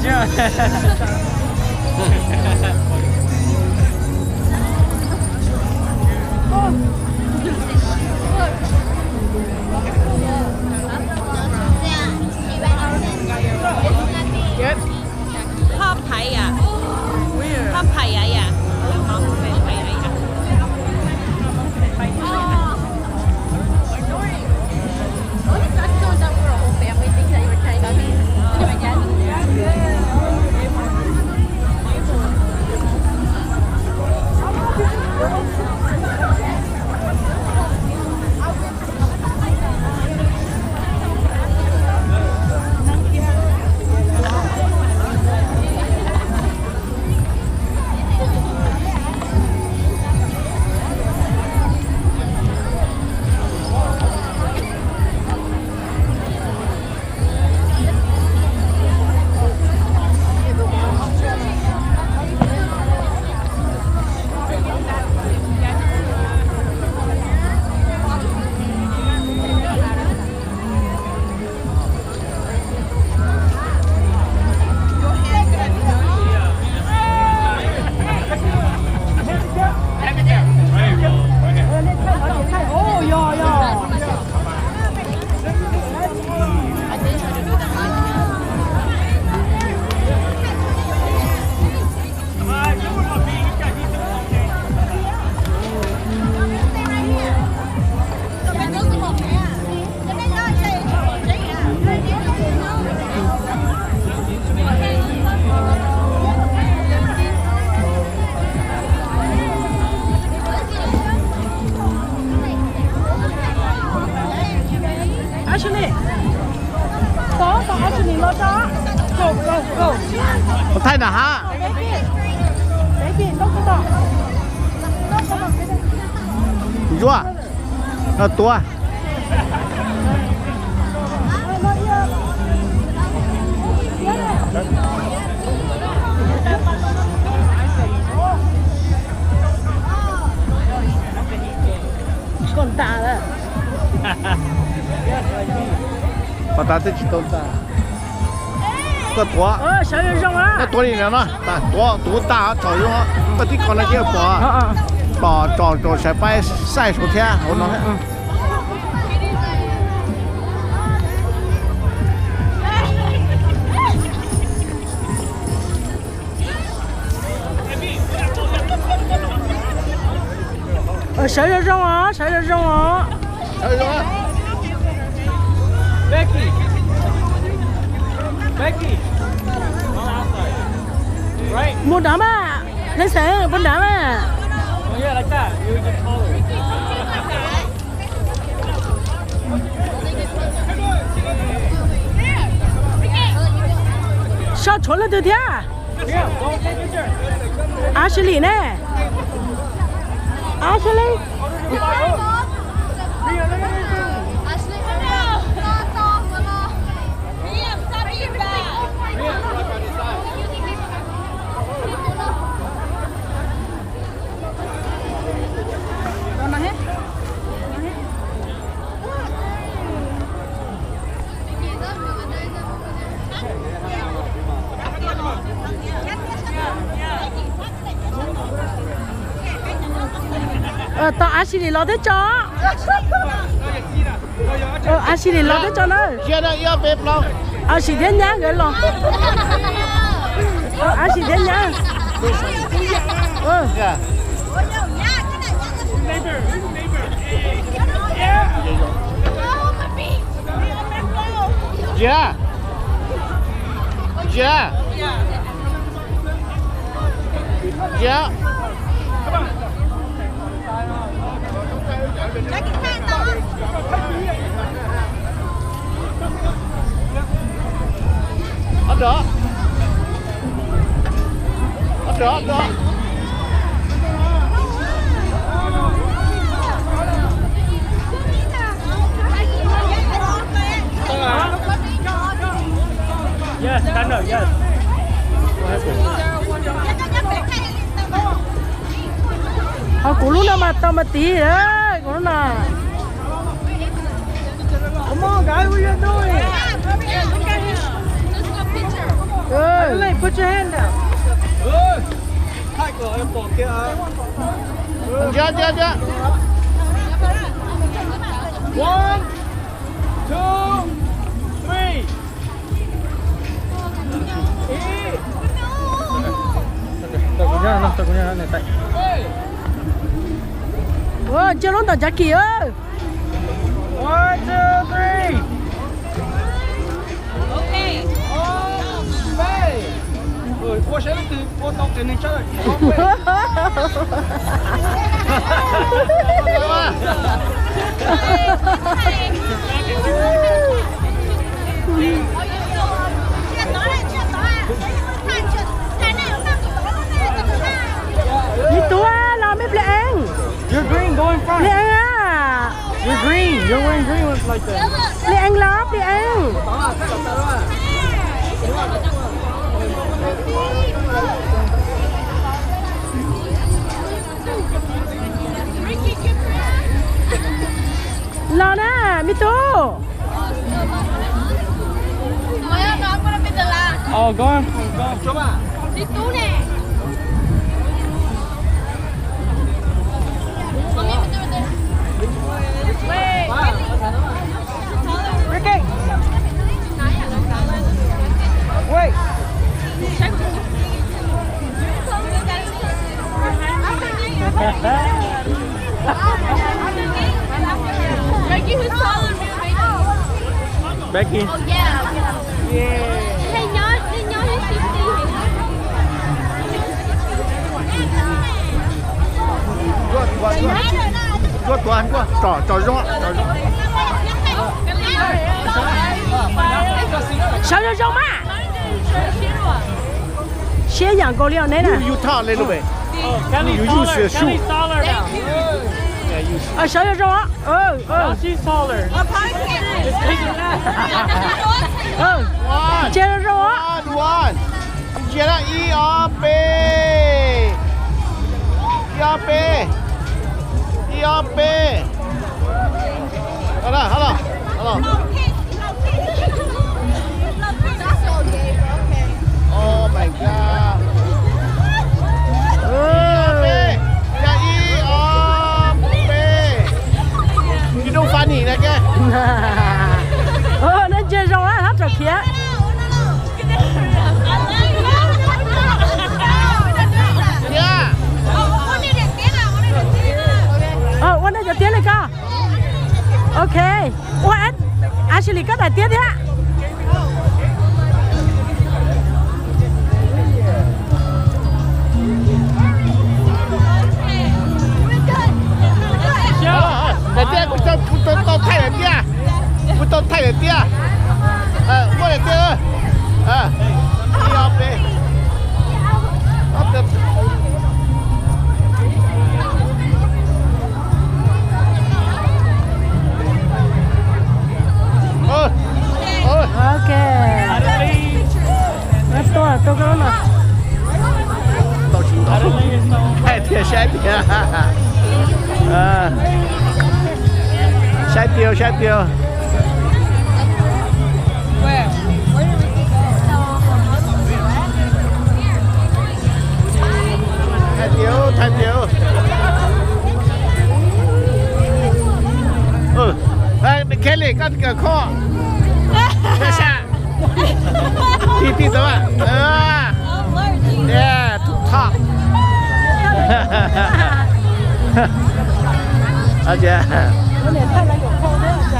这样。ชอบไทยอ่ะชอบไทยอ่ะน้องเป็นไทยอ่ะ太难哈！你说，多。còn tạ đấy把它这几都大，这多。小野肉啊！那多里面嘛，大多大找用啊，把地搞那些包，找晒摆晒手天，我弄的。小野肉啊！小野肉啊！小野肉啊 Becky. Right? Một đám à? Lên xe, một đám à? Oh yeah, like that. You just taller. Sao trốn lên từ thế à? Yeah, go take a picture. Ashley nè. Ashley. Tao Ashley lo thế cho. Ashley lo thế cho nó. Kia đó yêu bếp lo. Ashley thế nhá gửi lo. Ashley thế nhá. Yeah. Yeah. Yeah. Yeah. Ăn đó. Ăn đó, ăn đó. Yes, standard, yes. Cô lúc nào mà tao mà tí đấy, cô lúc nào. Come on, guys, what you doing? Hey, put your hand down. Hai cửa em bỏ kia. Chưa, chưa, chưa. 1, 2, 3. Takutnya này tại. Ôi, chưa lúc tao chắc kìa. 1, 2, 3. Okay. Qua sẽ từ qua tóc trên này chơi. Đi tua, làm mấy anh. You're green, go in front. Đi anh à. You're green. You're wearing green with like that. Đi anh lóp, đi anh. Lo nè, mi tu. Oh, go in. Go. Đi tú nè. Ricky. Wait. Ricky, who's taller than me? Becky. Oh yeah. Hey, nhớ hết shifty. Qua toàn qua, trò rõ. Sao cho rong mà. Xe养狗粮đấy nè. You talk a little bit. Oh, Kelly's You taller. use your shoe. Kelly's taller now. Yeah, you. À, sao cho rong á. Now she's taller. One. Xe cho rong á. One. Chia ra IOP. Hello. Oh my god. You don't funny nè kìa. Nó chơi rong á, hết rồi kìa. Yeah. Ủa, nó giờ tiến lên cơ. Ok. Ủa, anh Ashley có đại tiến thế ạ. Để tia cũng tao thay để tia. Cũng tao thay để tia. Mua để tia ơi. IOP. Ok. Tôi có nó. Tao chịu đó. Hai tia sai tia. Sai tiêu. Thay tiêu. Kelly 跟个 call 在下 弟怎么yeah to talk 而且有点太难有空这样子。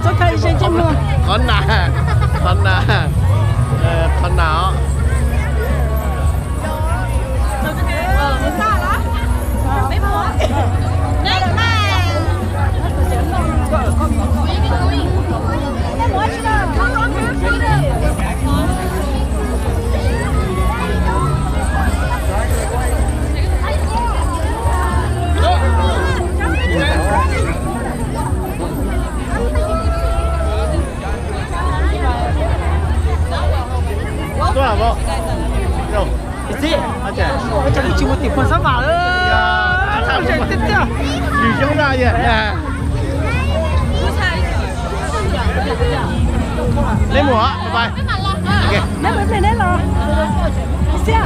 Cho thầy xem chim luôn. Con nào 兄弟耶，哎，你摸，拜拜，OK。Mấy bữa này đấy rồi. Xem.